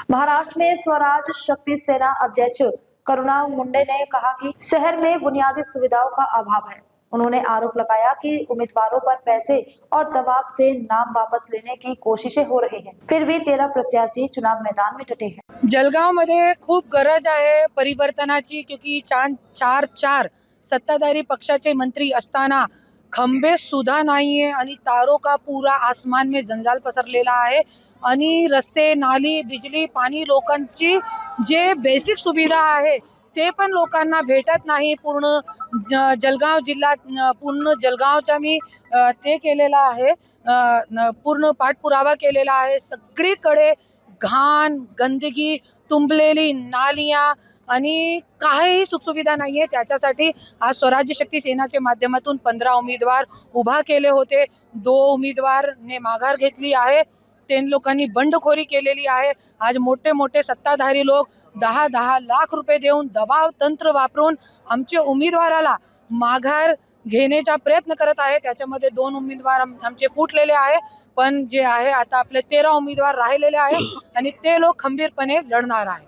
महाराष्ट्र में स्वराज शक्ति सेना अध्यक्ष करुणा मुंडे ने कहा कि शहर में बुनियादी सुविधाओं का अभाव है। उन्होंने आरोप लगाया कि उम्मीदवारों पर पैसे और दबाव से नाम वापस लेने की कोशिशें हो रही हैं। फिर भी 13 प्रत्याशी चुनाव मैदान में डटे हैं। जळगाव मध्ये खूप गरज आहे परिवर्तनाची, क्योंकि चार सत्ताधारी पक्षाचे मंत्री असताना खंबे सुद्धा नाहीये आणि तारों का पूरा आसमान में जंजाल पसरलेला आहे आणि रस्ते, नाली, बिजली, पाणी, लोकांची जे बेसिक सुविधा आहे ते पण लोकांना भेटत नाही। पूर्ण जळगाव जिल्हा पूर्ण जळगावचा मी ते केलेला आहे, पूर्ण पाठपुरावा केलेला आहे। सगळीकडे घाण, गंदगी, तुंबलेली नालिया आणि काहीही सुखसुविधा नाहीये। त्याच्यासाठी आज स्वराज्य शक्ती सेनाच्या माध्यमातून 15 उमेदवार उभा केले होते। 2 उमेदवारने माघार घेतली आहे। 3 लोकांनी बंडखोरी केलेली आहे। आज मोठे मोठे सत्ताधारी लोक 10-10 लाख रुपये देऊन दबाव तंत्र वापरून आमचे उमेदवाराला माघार घेण्याचा प्रयत्न करत आहे। त्याच्यामध्ये 2 उमेदवार आमचे फुटलेले आहे, पण जे आहे आता आपले 13 उमेदवार राहिलेले आहे आणि ते लोक खंबीरपणे लढणार आहे।